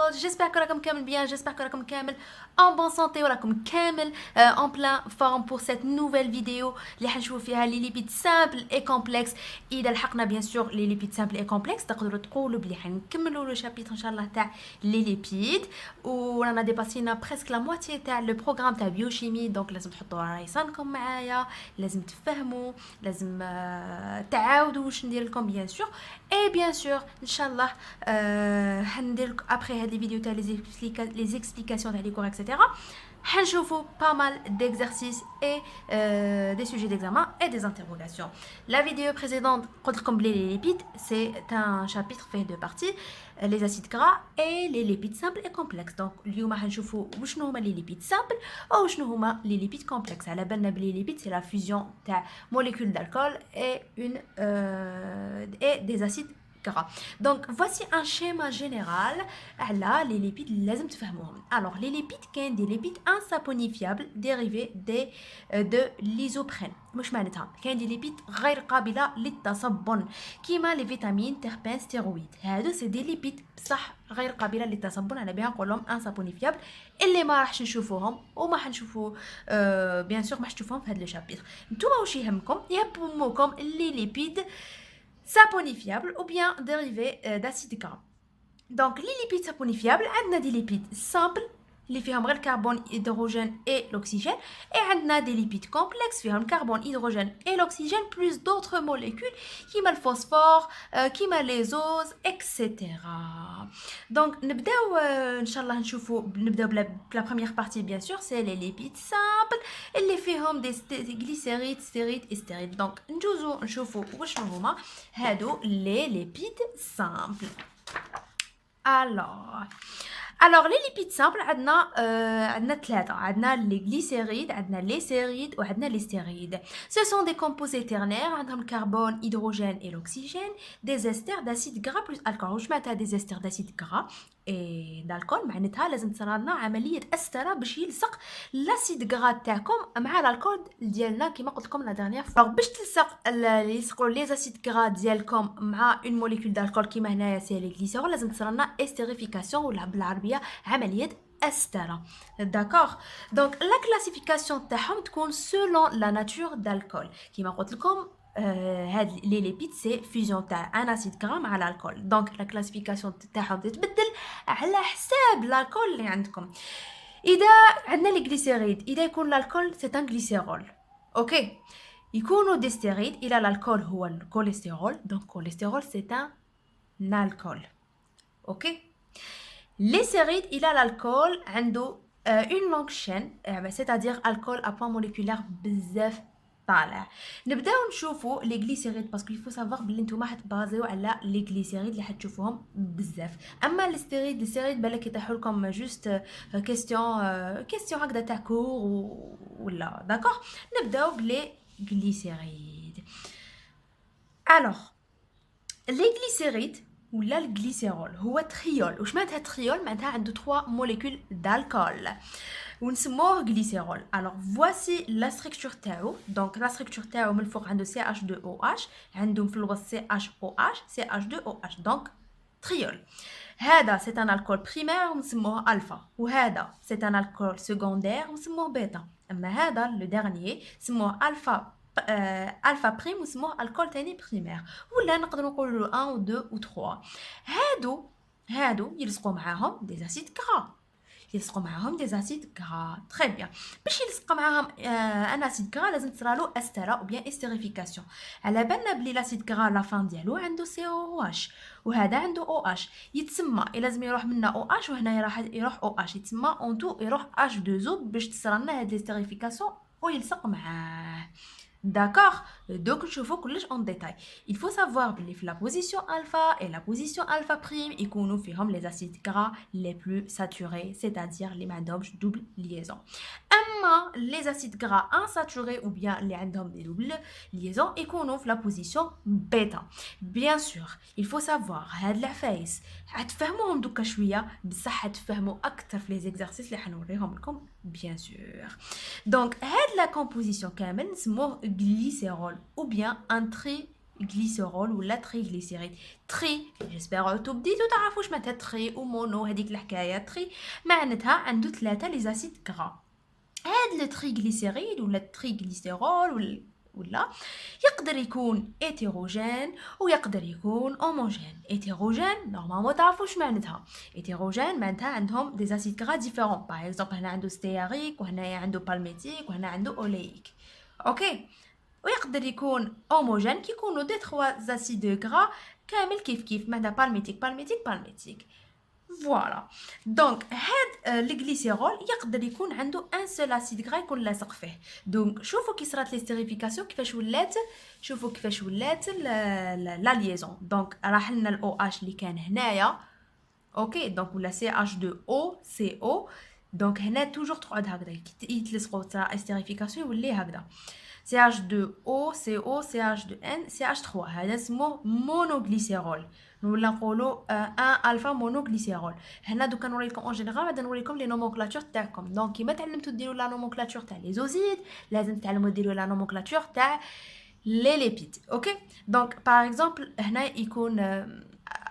suppose. J'espère que راكم كامل bien, j'espère que راكم كامل en bonne santé وراكم كامل en plein forme pour cette nouvelle vidéo اللي حنشوف فيها les lipides simples et complexes. إذا لحقنا bien sûr les lipides simples et complexes تقدروا تقولوا بلي حنكملوا لو شابيتر إن شاء الله تاع les lipides ورانا ديباسينا presque la moitié تاع le programme تاع biochimie. donc لازم تحطوا رايسانكم معايا, لازم تفهموا, لازم تعاودوا واش ندير لكم bien sûr. et bien sûr ان شاء الله هندير لكم après هاد les vidéos تاع les explications تاع les cours etc. حنشوفوا pas mal d'exercices et des sujets d'examen et des interrogations. La vidéo précédente قلت لكم بلي les lipides c'est un chapitre fait de parties, les acides gras et les lipides simples et complexes. donc اليوم حنشوفوا وشنو هما les lipides simples او شنو هما les lipides complexes. على بالنا بلي les lipides c'est la fusion تاع molécules d'alcool et des acides gras. Donc voici un schéma général على les lipides اللي لازم تفهموهم. alors les lipides كاين des lipides insaponifiables dérivés de l'isoprène. مش معناتها كاين des lipides غير قابلة للتصبن كيما les vitamines terpènes stéroïdes. هادو c'est des lipides بصح غير قابلة للتصبن, على بها نقولهم insaponifiables اللي ما راحش نشوفوهم وما حنشوفوا bien sûr ما راح تشوفوهم في هذا لو شابيتر. نتوما واش يهمكم les lipides saponifiables ou bien dérivés d'acides gras. donc les lipides saponifiables عندنا des lipides simples اللي فيهم غير الكربون هيدروجين et l'oxygène, et عندنا des lipides complexes فيهم الكربون هيدروجين et l'oxygène plus d'autres molécules كيما الفوسفور كيما les ozes etc. donc نبداو ان شاء الله نبداو بلا première partie bien sûr c'est les lipides simples اللي فيهم des glycérides stérides et stérides. donc نجوزو نشوفوا واش هما هادو les lipides simples. alors les lipides simples عندنا ثلاثة, عندنا les glycérides, عندنا les sérides وعندنا les stérides. ce sont des composés ternaires عندهم الكربون hydrogène et l'oxygène, des esters d'acides gras plus alcool. واش معناتها des esters d'acides gras et d'alcool؟ معناتها لازم تصرى لنا عملية أسترة باش يلصق لاسيد غرا تاعكم مع الالكول ديالنا كيما قلت لكم لا ديرنيير فوا. باش تلصق يلصقوا لي زاسيد غرا ديالكم مع اون موليكول دالكول كيما هنايا سي لي غليسيرول, لازم تصرى لنا استيريفيكاسيون ولا بالعربية عملية أسترة. d'accord. donc la classification تاعهم تكون selon la nature d'alcool. كيما قلت لكم هاد لي ليبيد سي فيزيون تاع ان اسيد غرا مع الالكول. دونك لا كلاسيفيكاسيون تاعهم تتبدل على حساب الالكول اللي عندكم. اذا عندنا لي غليسيريد, اذا يكون الالكول سي ان غليسيرول اوكي, يكونوا دي ستيريد الى الالكول هو الكوليسترول, دونك كوليسترول سي ان الكول اوكي. لي سيريد الى الالكول عنده une longue chaîne, c'est-à-dire alcool à point moléculaire بزاف طالع. نبداو نشوفوا لي غليسيريد باسكو يفو سافوار بلي نتوما حتبازيو على لي غليسيريد اللي حتشوفوهم بزاف. اما لي ستيريد بالك يطيحوا لكم جوست كيستيون هكذا تاع كور ولا داكوغ. نبداو بلي غليسيريد. الوغ لي غليسيريد ولا الجليسيرول هو تريول. واش معناتها تريول؟ معناتها عنده 3 موليكول d'alcool ونسموه glycérol. alors voici la structure تاعو. donc la structure تاعو من الفوق عنده CH2OH, عنده في الوسط CHOH CH2OH, donc تريول. هذا c'est un alcool primaire ونسموه الفا, وهذا c'est un alcool secondaire ونسموه بيتا. اما هذا لو ديرنيي سموه الفا بريم وسموه الكول تاني بريمير, ولا نقدروا نقولوا 1 و 2 و 3. هادو يلصقوا معاهم دي اسيد غرا, تري بيان. باش يلصق معاهم ان اسيد غرا لازم تصرالو استرا او بيان استيريفيكاسيون. على بالنا بلي لاسيد غرا لا فان ديالو عنده سي او اتش وهذا عنده او اتش, يتسمى لازم يروح منا او اتش وهنا يروح او اتش, يتسمى اون تو يروح اش 2 زو باش تصرالنا هاد الاستيريفيكاسيون ويلصق معاه. d'accord. donc نشوفوا كلش en détail. il faut savoir بلي في la position alpha et la position alpha prime يكونوا فيهم les acides gras les plus saturés, c'est-à-dire اللي ما عندهمش double liaison. اما les acides gras insaturés ou bien اللي عندهم des double liaison يكونوا في la position bêta. bien sûr il faut savoir هاد العفايس حتفهموهم دوكا شويه, بصح حتفهموا اكثر في les exercices اللي حنوريهم لكم bien sûr. donc هاد la composition كامل نسموه glycérol ou bien un glycérol ولا triglycéride. تري j'espère انتو بديتو تعرفوا واش معناتها تري ومونو هذيك الحكايه. تري معناتها عنده 3 لي زاسيد غرا. هاد لو triglycéride ولا triglycérol ولا يقدر يكون هيتيروجين ويقدر يكون هوموجين. هيتيروجين نورمالمون تعرفوش معناتها. هيتيروجين معناتها عندهم دي زاسيد غرا ديفيرون. باغ اكزومبل هنا عنده ستياريك وهنايا عنده بالميتيك وهنا عنده اوليك. اوكي. ويقدر يكون هوموجين كي يكونوا دي 3 زاسيد غرا كامل كيف معناتها بالميتيك. فوالا. دونك هاد الجليسيرول يقدر يكون عنده ان سول اسيد غرا يكون لاصق فيه. دونك شوفوا كي صرات لي ستيريفيكاسيون كيفاش ولات لا ليزون. دونك راح لنا الاو اش اللي كان هنايا. اوكي. دونك ولا سي اش 2 او سي او. دونك هنا توجور تقعد هكذا كي يتلصقوا تاع ستيريفيكاسيون يولي هكذا CH2O CO CH2N CH3. هذا اسمه مونوغليسيرول ولا نقولوا 1 الفا مونوغليسيرول. هنا دوكا نوريكم اون جينيرال بعدا نوريكم لي نومونكلاتور تاعكم. دونك كيما تعلمتوا ديروا لا نومونكلاتور تاع لي زوزيد لازم تعلموا ديروا لا نومونكلاتور تاع لي ليبيد. اوكي. دونك باغ اكزومبل هنا يكون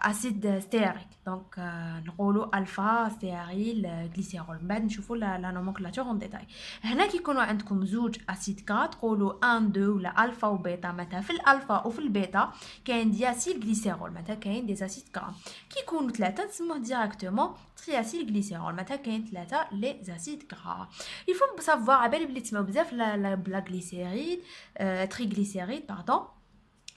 اسيد ستيريك. دونك نقولوا الفا ستيريل غليسيرول. من بعد نشوفوا لا نومونكلاتور اون ديتاي. هنا كي يكونوا عندكم زوج اسيد كا تقولوا 1 2 ولا الفا وبيتا. معناتها في الالفا وفي البيتا كاين دياسيل غليسيرول. معناتها كاين دي اسيد كا. كي يكونوا ثلاثه تسموه ديريكتومون ترياسيل غليسيرول. معناتها كاين ثلاثه لي اسيد كا. يفو سافوار على بالي بلي تسمعوا بزاف لا غليسيريد تريغليسيريد باردون.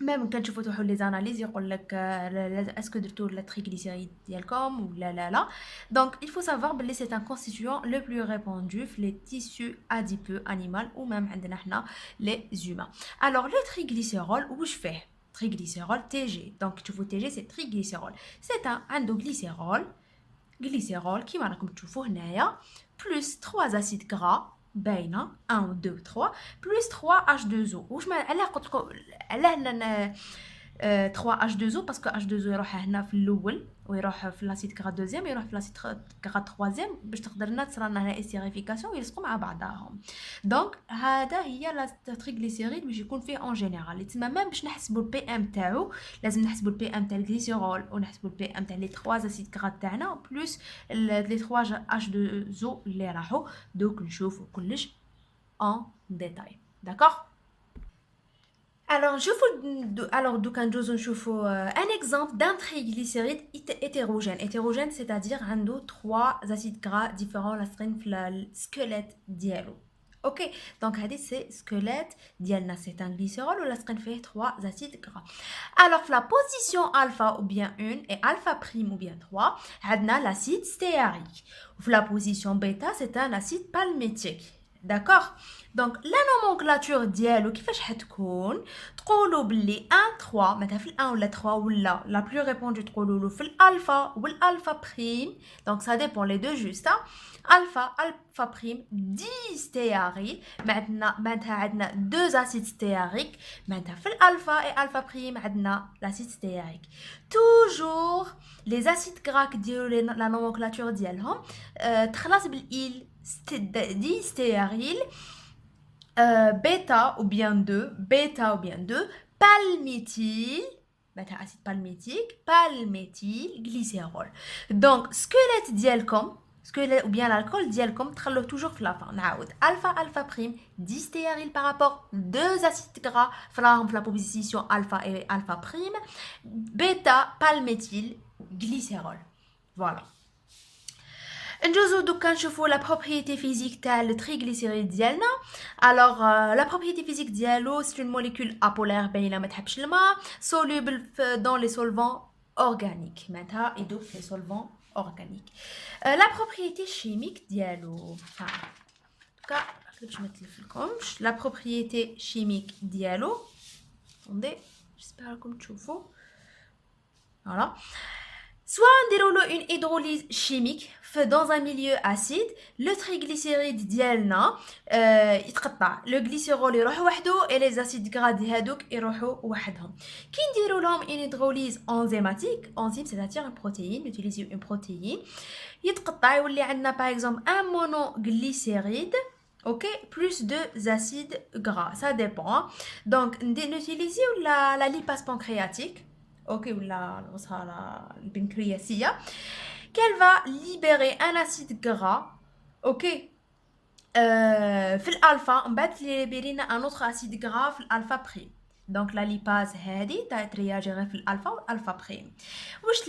ميم كنشوفوا توحوا لي زاناليز يقول لك اسكو درتو لا triglycéride ديالكم ولا لا. دونك il faut savoir بلي c'est un constituant le plus répandu في les tissus adipeux animal ou même عندنا حنا les humains. alors le triglycérol واش فيه؟ triglycérol TG. donc تشوفوا TG c'est triglycérol. c'est un عنده glycérol كيما راكم تشوفوا هنايا plus 3 acides gras باينه 1 2 3 بلس 3 H2O. واش علاه قلت لكم علاه 3 H2O باسكو H2O يروح هنا في الاول ويروح في لاسيد غرا دوزيام يروح في لاسيد غرا تروازيام باش تقدر لنا تصرى لنا هنا استيريفيكاسيون ويلصقوا مع بعضهم. دونك هذا هي لا تريغليسيريد باش يكون فيه اون جينيرال. تما ميم باش نحسبوا البي ام تاعو لازم نحسبوا البي ام تاع الجليسيرول ونحسبوا البي ام تاع لي 3 اسيد غرا تاعنا بلس لي 3 H2O اللي راحوا. دوك نشوفوا كلش en détail. D'accord? Alors, donc, un exemple d'un triglycéride hétérogène. Hétérogène, c'est-à-dire un ou 3 acides gras différents, le squelette dialo. Ok, donc c'est squelette dialna, c'est un glycérol ou la fait 3 acides gras. Alors, la position alpha ou bien 1 et alpha prime ou bien 3, on a l'acide stéarique. La position bêta, c'est un acide palmitique. D'accord. Donc la nomenclature ديالو كيفاش حتكون؟ تقولوا باللي 1 3 مثلا في 1 ولا 3 ولا la plus répandue تقولوا له في الالفا والالفا بريم. donc ça dépend les deux juste. alpha prime 10 stéaril معناتها عندنا 2 acides stéariques. معناتها في الالفا et alpha prime عندنا l'acide stéarique. toujours les acides gras ديالو la nomenclature ديالهم تخلص بالإل 10 stéaril bêta ou bien 2 palmityl acide palmityl glycérol. donc squelette ديالكم squelette ou bien l'alcool ديالكم تخلوه toujours في la fin. نعاود alpha prime 10 stéaril par rapport 2 acides gras في la position alpha et alpha prime bêta palmityl glycérol. voilà. نجوزو دوكا نشوفوا لا بروبريتي فيزيك تاع التريغليسيريد ديالنا. الوغ لا بروبريتي فيزيك ديالو سي اون موليكول ابولار باينه ما تحبش الماء سولوبل دون لي سولفون اورغانيك معناتها يدوب في سولفون اورغانيك. لا بروبريتي شيميك ديالو دوكا باش ما تلفلكمش لا بروبريتي شيميك ديالو attendez j'espère راكم تشوفوا. فوالا soit on une hydrolyse chimique dans un milieu acide, le triglycéride ديالنا يتقطع le glycérol يروح وحده et les acides gras هذوك يروحوا وحدهم. كي نديروا لهم une hydrolyse enzymatique, enzyme c'est-à-dire une protéine, utiliser une protéine يتقطع يولي عندنا par exemple un monoglycéride. ok, plus de acides gras, ça dépend, hein. Donc n'utilisez la lipase pancréatique, ok, ou la pancréatia, qu'elle va libérer un acide gras, ok, في الالفا من بعد تليبري لنا ان اوتر اسيد غرا في الالفا بريم. دونك لا ليباز هادي ترياجي غير في الالفا والالفا بريم. واش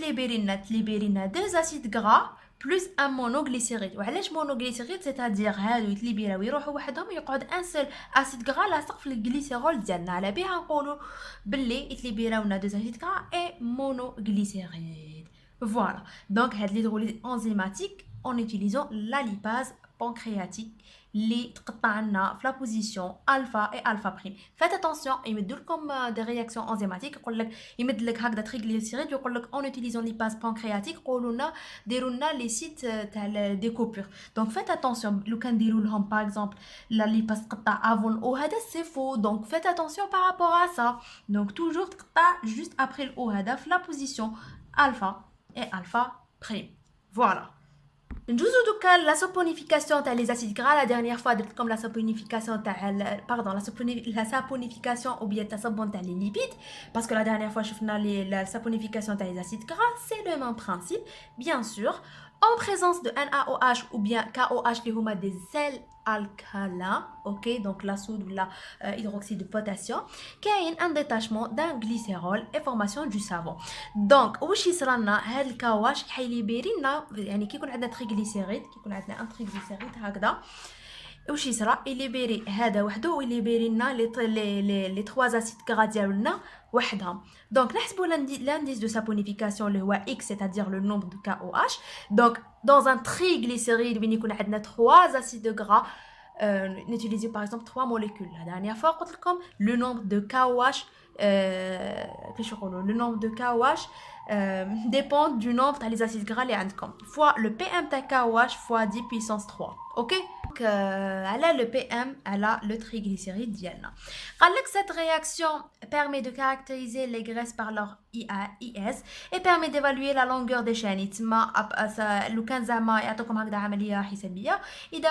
تليبري لنا دو اسيد غرا بلوس ان مونوغليسيريد. وعلاش مونوغليسيريد؟ سيتادير هادو يتليبراو يروحوا وحدهم يقعد ان سول اسيد غرا لاصق في الجليسيرول ديالنا. على بها نقولوا باللي يتليبراونا دو اسيد غرا اي مونوغليسيريد. فوالا دونك هاد ليدروليز انزيماتيك en utilisant la lipase pancréatique اللي تقطع لنا في لا بوزيسيون الفا اي الفا بريم. فات اتونسيون يمدوا لكم دي رياكسيون انزيماتيك، يقول لك يمد لك هكذا تريغليسيريد يقول لك اون اوتيليزون ليباز بانكرياتيك قولوا لنا ديروا لنا لي سيت تاع دي كوبور. دونك فات اتونسيون لو كان نديروا لهم باغ اكزومبل لا ليباز تقطع افون او هذا سي فو. دونك فات اتونسيون بارابور ا سا. دونك توجور تقطع جوست ابري الاو هذا في لا بوزيسيون الفا اي الفا بريم. فوالا نجوزو دوكا لا سابونيفيكاسيون تاع لي زاسيد غرا. لا ديرنيير فوا درت لكم لا سابونيفيكاسيون تاع لا سابونيفيكاسيون او بيان التصبن تاع لي ليبيد باسكو لا ديرنيير فوا شفنا لا سابونيفيكاسيون تاع لي زاسيد غرا سي لو ميم برانسيب بيان سور en présence de NaOH ou bien KOH اللي هما des sels alcalins, ok, donc la soude ou la hydroxyde de potassium, كاين un détachement d'un glycérol et formation du savon. donc واش يصرى لنا هاد الكاواش حيليبيري لنا يعني كي يكون عندنا تريغليسيريد، كي يكون عندنا ان تريغليسيريد هكذا واش يصرى يليبيري هذا وحده ويليبيري لنا لي 3 اسيد غرا ديالنا وحدهم. دونك نحسبوا l'indice de saponification اللي هو x c'est-à-dire le nombre de KOH. donc dans un triglycéride وين يكون عندنا 3 acides gras n'utiliser par exemple 3 molécules. La dernière fois قلت لكم le nombre de KOH كيفاش نقولوا le nombre de KOH dépend du nombre تاع les acides gras اللي عندكم fois le PM تاع KOH fois 10 puissance 3. ok donc elle a le PM, elle a le triglycéride ديالنا. قال لك cette réaction permet de caractériser les graisses par leur IS et permet d'évaluer la longueur des chaînes. تما لو كان زعما يعطيكم هكذا عمليه حسابيه اذا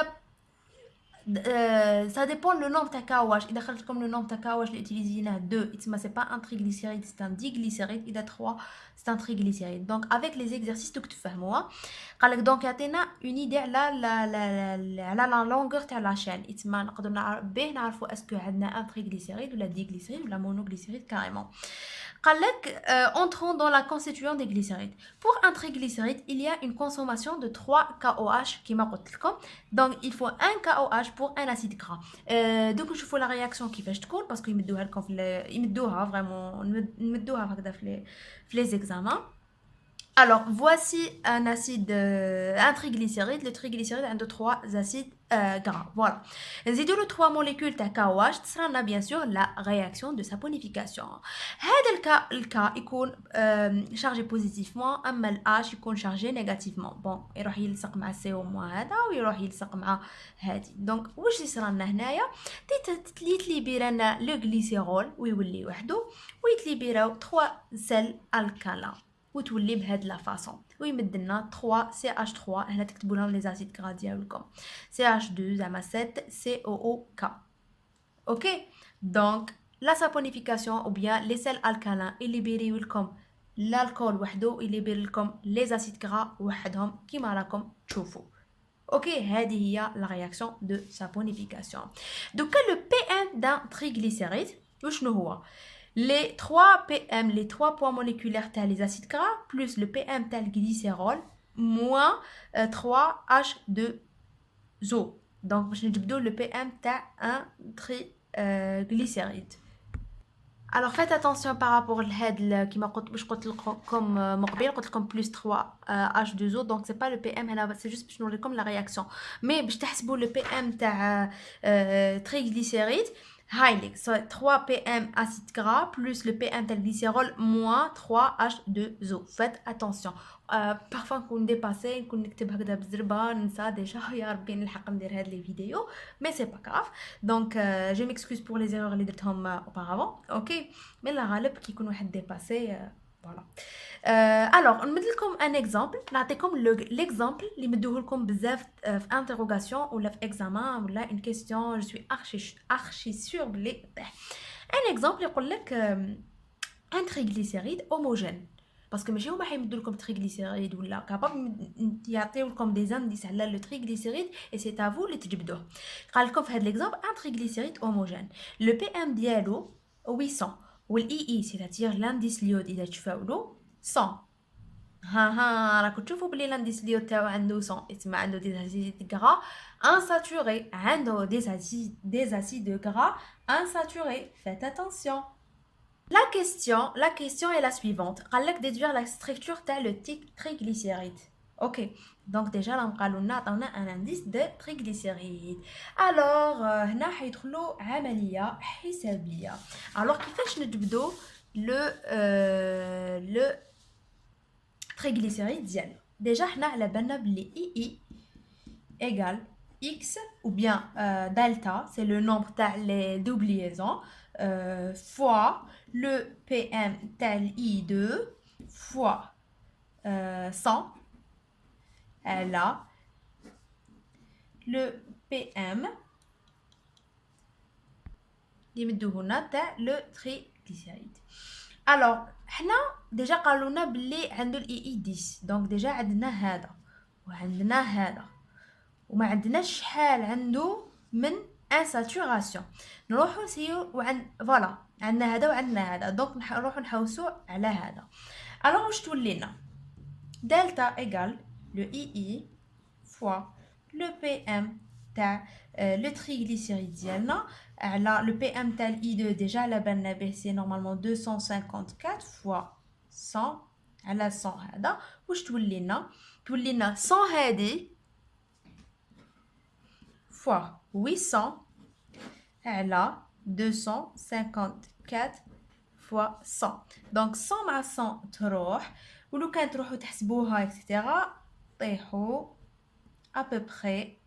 ça dépend le nombre de KOH. إذا خرج لكم le nombre de KOH اللي utilisيناه 2 يتسمى c'est pas un triglycéride c'est un diglycéride. إذا 3 c'est un triglycéride. donc avec les exercices دوك تفهموها. قال لك دونك يعطينا une idée على la longueur تاع la chaîne. يتسمى نقدروا به نعرفوا اسكو عندنا un triglycéride ولا diglycéride ولا monoglycéride carrément. قال لك entrons dans la constitution des glycérides. pour un triglycéride il y a une consommation de 3 KOH كما قلت لكم. donc il faut un KOH pour un acide gras. دوك نشوفوا لا رياكسيون كيفاش تكون باسكو يمدوها لكم يمدوها فريمون نمدوها هكذا في les examens. alors voici un acide un triglycéride. le triglycéride a 3 acides gras. voilà نزيدوا له 3 molécules تاع KOH تصرى لنا bien sûr la réaction de saponification. هذا الكا يكون chargé positivement اما الH يكون chargé négativement. bon يروح يلصق مع CO- هذا ويروح يلصق مع هذه. دونك واش يصرى لنا هنايا يتليبيرا لنا لو غليسيرول ويولي وحده ويتليبيراو 3 سيل الكالين وتولي بهاد لا فاصون ويمد لنا 3 CH3. هنا تكتبوا لهم لي زاسيد غرا ديالكم CH2 زعما 7 COOK. اوكي دونك لا سابونيفيكاسيون او بيان لي سيل الكالين اللي بيريو لكم الكول وحده اللي بير لكم لي زاسيد غرا وحدهم كيما راكم تشوفوا. اوكي هذه هي لا رياكسيون دو سابونيفيكاسيون. دوكا لو بي ام دان تريغليسيريد وشنو هو؟ les 3 PM, les 3 poids moléculaires t'as les acides gras, plus le PM t'as le glycérol, moins 3 H2O. donc je vais vous le PM t'as un triglycéride. alors faites attention par rapport à هاد كيما قلت لكم مقبل قلت لكم plus 3 H2O. donc c'est pas le PM هنا c'est juste باش نوريكم la réaction. mais باش تحسبوا le PM تاع triglycéride هايليك 3 PM acide gras plus le PM tel glycérol moins 3 H2O. faites attention. parfois نكون ديباسي نكون نكتب هكذا بالزربه ننسى ديجا يا ربي نلحق ندير هاد لي فيديو mais c'est pas grave. donc je m'excuse pour les erreurs اللي درتهم auparavant. ok mais لا غالب كي يكون واحد ديباسي Voilà. Alors, نمد لكم un exemple. نعطيكم l'exemple اللي مدوه لكم بزاف في interrogation ولا في examen ولا une question. Je suis archi sûre بلي طيح. Un exemple يقول لك un triglycéride homogène. parce que ماشي هما حيمدوا لكم triglycéride ولا كاباب يعطيو لكم des indices على le triglycéride et c'est à vous اللي تجبدوه. قال لكم في هذا l'exemple un triglycéride homogène. le PM ديالو 800 والإي c'est-à-dire l'indice اليود إذا تفاولوا 100. ها راكم تشوفوا بلي l'indice اليود تاعو عنده 100 يتسمى عنده des acides gras insaturés عنده des acides gras insaturés. Faites attention. La question est la suivante. قال لك déduire la structure تاع le triglycéride. Ok. Donc déjà là قالوا لنا عطاونا un indice de triglycéride. Alors هنا حيدخلوا عملية حسابية. Alors كيفاش نجبدوا le triglycéride ديالنا. Déjà حنا على بالنا بلي I égale X ou bien delta, c'est le nombre تاع les doubliaisons fois le PM tel I2 fois 100 là le PM اللي مدوه لنا تاع le triglycéride. alors حنا ديجا قالوا لنا بلي عنده الاي اي 10 دونك ديجا عندنا هذا وعندنا هذا وما عندناش شحال عنده من انساتوراسيون. نروحو نسيو فوالا عندنا هذا وعندنا هذا دونك نروحو نحوسو على هذا. الوغ واش تولي لنا دلتا ايغال لو اي اي فوا لو بي ام تاع لو تريغليسيريد ديالنا على لو بي ام تاع الاي 2 ديجا على بالنا به سي نورمالمون 254 فوا 100 على 100 هذا. واش تولي لنا 100 هذه fois 800 على 254 fois 100. donc 100 مع 100 تروح ولو كان تروحوا تحسبوها اكسيتيرا طيحوا à peu près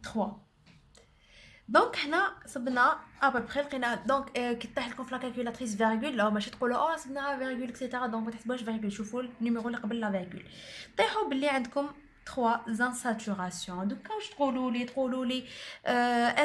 3. دونك حنا صبنا ابري لقينا دونك كي طيح لكم في لا كالكولاتريس فيرغول لا ماشي تقولوا صبنا فيرغول اكسيتيرا دونك ما تحسبوش فيرغول. شوفوا النيميرو اللي قبل لا فيرغول طيحوا باللي عندكم 3 insaturations. donc واش تقولوا لي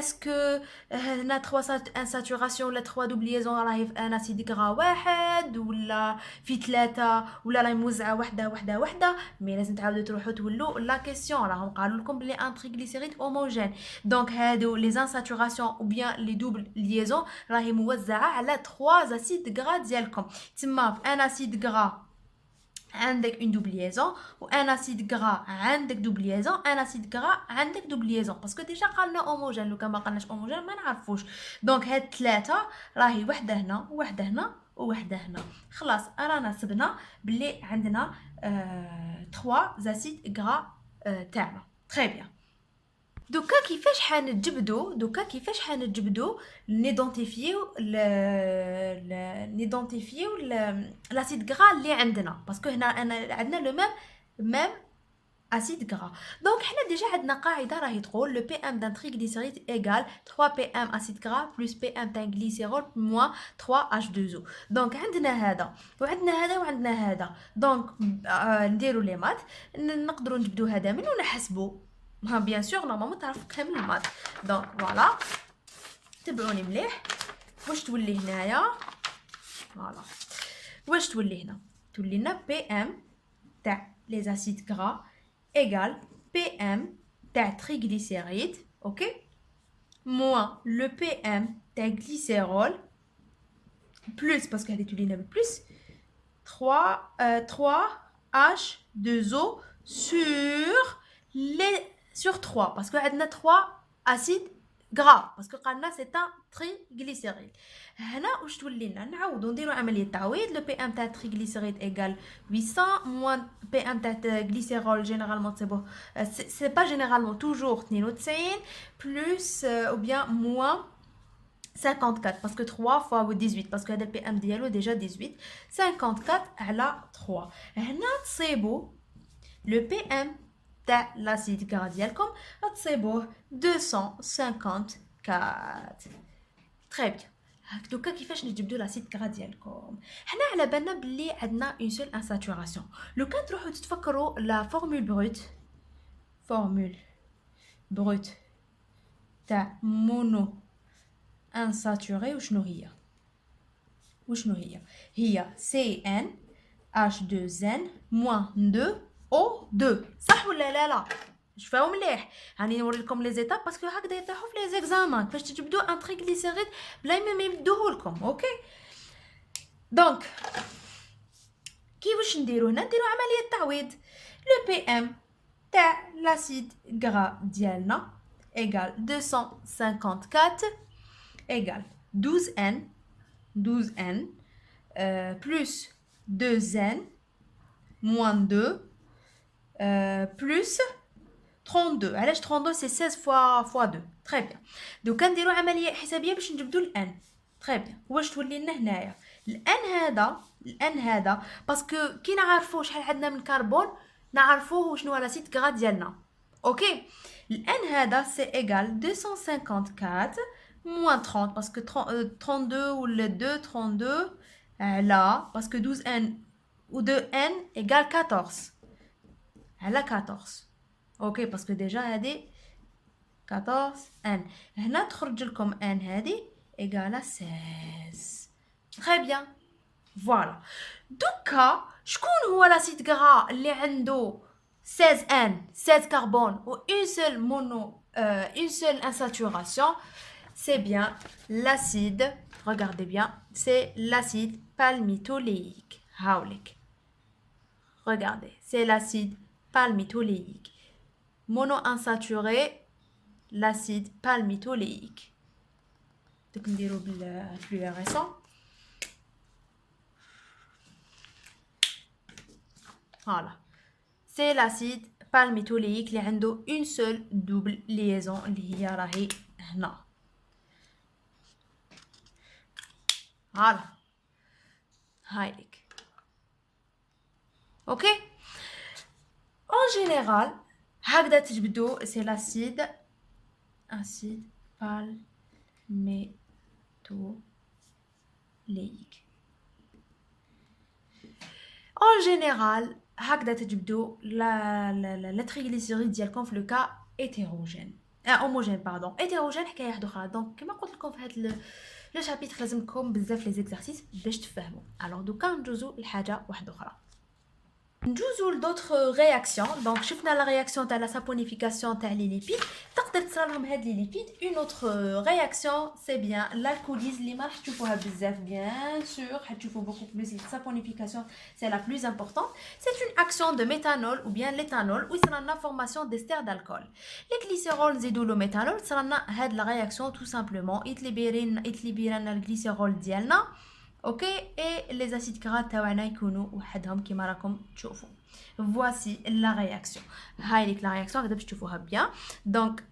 est-ce que هنا 3 insaturations ولا 3 دوبليزون راهي في ان اسيد غرا واحد ولا في 3 ولا راهي موزعه وحده مي لازم تعاودوا تروحوا تولوا لا كيسيون. راهم قالوا لكم بلي ان تريغليسيريد هوموجين دونك هادو لي insaturations ou bien لي دوبل ليزون راهي موزعه على 3 اسيد غرا ديالكم. تما في ان اسيد غرا عندك une doubliaison وان اسيد غرا عندك دوبليزون ان اسيد غرا عندك دوبليزون باسكو ديجا قالنا هوموجين. لو كان ما قالناش هوموجين ما نعرفوش. دونك هاد 3 راهي وحده هنا وحده هنا ووحده هنا. خلاص رانا صبنا بلي عندنا 3 اسيد غرا تاعنا. تري بيان. دوكا كيفاش حنجبدو نيدونتيفيو لاسيد غرا اللي عندنا باسكو هنا عندنا لو ميم اسيد غرا. دونك حنا ديجا عندنا قاعده راهي تقول لو بي ام دان تريغليسيريد ايغال 3 بي ام اسيد غرا بلس بي ام تاع غليسيرول موان 3 اش 2 او. دونك عندنا هذا وعندنا هذا وعندنا هذا. دونك نديرو لي مات نقدروا نجبدو هذا منو نحسبو. bien sûr نورمالمون تعرفوا كامل المات. دونك فوالا تبعوني مليح. واش تولي هنايا فوالا واش تولي هنا تولي لنا بي ام تاع لي اسيد غرا ايغال بي ام تاع تريغليسيريد اوكي موان لو بي ام تاع غليسيرول بلس باسكو هادي تولي لنا بلس 3H2O sur 3 parce que عندنا 3 acides gras parce que قالنا c'est un triglycéride. هنا واش تولي لنا نعاودو نديرو عمليه تعويض. لو بي ام تاع triglycéride égale 800 موان بي ام تاع glycérol généralement c'est pas généralement toujours 92 plus ou bien moins 54 parce que 3 fois 18 parce que هذا البي ام ديالو déjà 18 54 على 3. هنا تصيبوا لو بي ام تاع لاسيد غرا ديالكم تصيبوه 254. تري بيان. دوكا كيفاش نجبدوا لاسيد غرا ديالكم؟ حنا على بالنا بلي عندنا اون سول انساتوراسيون. لو كان تروحوا تتفكروا لا فورمول بروت تاع مونو انساتوري وشنو هي CN H2N moins 2 O2 صح ولا لا؟ شوفوا مليح، راني نوري لكم لي زيتاب باسكو هكذا يطيحوا في لي زيكزامان كيفاش تجبدوا ان تريغليسيريد بلا ما يمدوه لكم. اوكي دونك كيفاش نديرو هنا؟ نديرو عمليه تعويض. لو بي ام تاع لاسيد غرا ديالنا ايغال 254 ايغال 12N plus 2N moins 2 plus 32. علاش 32 c'est 16 fois 2. très bien. دوك نديرو عمليه حسابيه باش نجبدو الان. très bien. واش تولي لنا هنايا الان هذا باسكو كي نعرفوا شحال عندنا من كربون نعرفوه شنو هو لاسيد غرا ديالنا. اوكي الان هذا سي ايغال 254 moins 30 parce que 32 ou le 2 32 là parce que 12n ou 2n égale 14 elle a 14. ok parce que déjà هذه 14n هنا تخرج لكم n هذه égale 16. très bien voilà. دوكا شكون هو لاسيد غرا اللي عنده 16n 16 carbone ou une seule insaturation? C'est bien l'acide, regardez bien, c'est l'acide palmitoléique. Haolik. Regardez, c'est l'acide palmitoléique. Monoinsaturé, l'acide palmitoléique. Donc, on dirait le fluorescent. Voilà. C'est l'acide palmitoléique qui a une seule double liaison. اللي هي راهي هنا. Voilà. Heilig. Ok. En général, هكذا تجبدو c'est l'acide palmitoléique. En général, هكذا تجبدو la triglycéride ديالكم في لو كا hétérogène. homogène pardon. hétérogène حكايه واحده اخرى. دونك كما قلت لكم في هذا لو شابيتر لازمكم بزاف لي زيكزارسيس باش تفهموا. الوغ دوكا ندوزو لحاجه واحده اخرى. ندوزو لدوطخ رياكسيون. دونك شفنا لا رياكسيون تاع لا سابونيفيكاسيون تاع لي ليبيد. تقدر تصرا لهم هاد لي ليبيد اون اوتر رياكسيون سي بيان لالكوليز اللي ما راح تشوفوها بزاف بيان سور حتشوفوا بوكو بلوس. لا سابونيفيكاسيون سي لا بلوس امبورطونت. سي اون اكسيون دو ميثانول ou bien l'éthanol où يصرا لنا فورماسيون ديستر d'alcool. لي غليسيرول نزيدو له ميثانول تصرا لنا هاد لا رياكسيون تو سامبلومون يتليبيرنا الغليسيرول ديالنا. اوكي اي لي اسيد غرا تاعنا يكونوا وحدهم كيما راكم تشوفوا. voici la réaction. هاي ليك لا رياكسيون هكذا باش تشوفوها بيان. دونك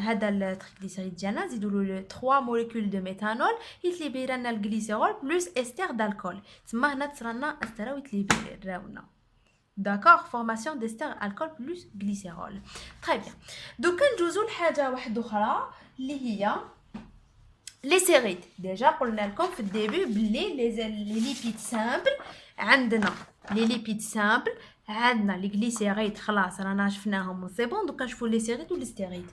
هذا التريغليسيريد ديالنا نزيدوا له 3 موليكول دو ميثانول يتليبير لنا الغليسيرول بلس استر دالكول. تما هنا تصرا لنا استر ويتليبيرونا. داكوغ فورماسيون ديستر الكول بلس غليسيرول. تري بيان. دوك ندوزو لحاجه واحده اخرى اللي هي لي سيريد. ديجا قلنا لكم في الديبي بلي لي ليبيد سامبل عندنا لي ليبيد سامبل عندنا لي غليسيريد خلاص رانا شفناهم سي بون. دوكا نشوفوا لي سيريد و لي ستيريد.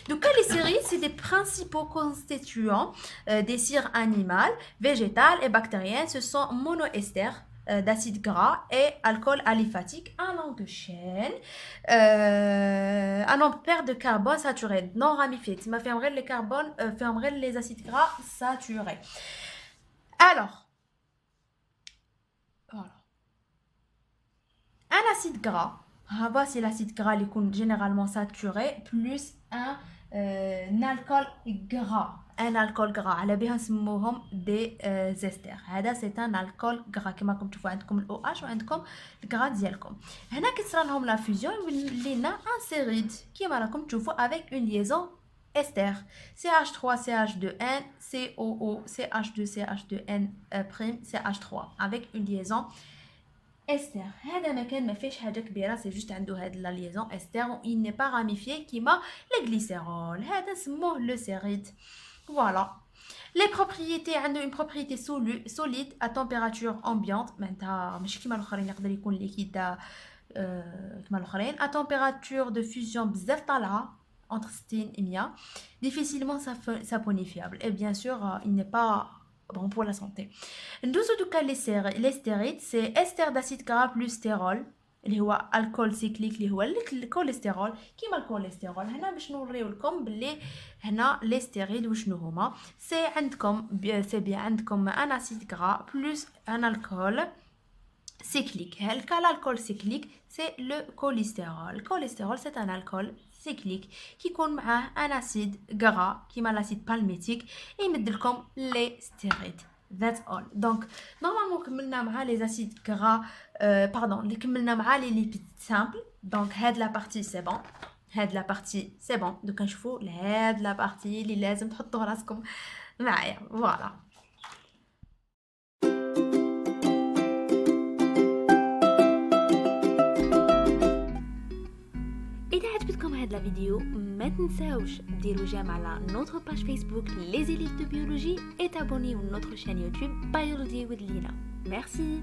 دوكا لي سيريد سي دي برينسيپaux constituants des cires animales, végétales et bactériennes. Ce sont monoesters d'acide gras et alcool aliphatique, un longue chaîne, un nombre pair de carbone saturé non ramifié. Tu m'as fait les carbones, fait les acides gras saturés. Alors, voilà. Un acide gras, voici l'acide gras qui est généralement saturé, plus un alcool gras. Un alcool gras. على بها نسموهم دي زيستر. هذا سي ان الكول غرا كما راكم تشوفوا عندكم الاو اتش وعندكم الغرا ديالكم. هنا كيصرا لهم لا فيزيون يولي لنا ان سيريد كما راكم تشوفوا افيك اون ليزون استر CH3 CH2N COO CH2 CH2N prime CH3 avec une liaison استر. هذا مكان ما فيش حاجه كبيره سي جوست عنده هاد لا ليزون استر و il n'est pas ramifié كيما الغليسيرول. هذا سموه لو سيريد. فوالا Les propriétés عندهم une propriété solide à température ambiante معناتها ماشي كيما الاخرين يقدر يكون ليكيد كما الاخرين à température de fusion بزاف طالعه entre 60 et 100 difficilement saponifiable et bien sûr il n'est pas bon pour la santé. ندوزو دوكا les stérides c'est ester d'acide gras plus stérol اللي هو الكول سيكليك اللي هو الكوليسترول. كيما الكوليسترول هنا باش نوريو لكم باللي هنا لي ستيريد وشنو هما. سي عندكم سي بيان عندكم ان اسيد غرا بلس ان الكول cyclique. L'alcool cyclique, c'est le cholestérol. Le cholestérol, c'est un alcool cyclique qui contient un acide gras, qui est l'acide palmitique, et il met les stérides. That's all. Donc, normalement, comme les acides gras, pardon, les lipides simples. Donc, la partie, c'est bon. La partie, c'est bon. Donc, je fous la partie, les لازم تحطوا راسكم معايا. Voilà. إذا عجبتكم هاد لا فيديو ما تنساوش ديروا جيم على notre page Facebook les élèves de biologie et abonnez-vous à notre chaîne YouTube Biology with Lina. Merci.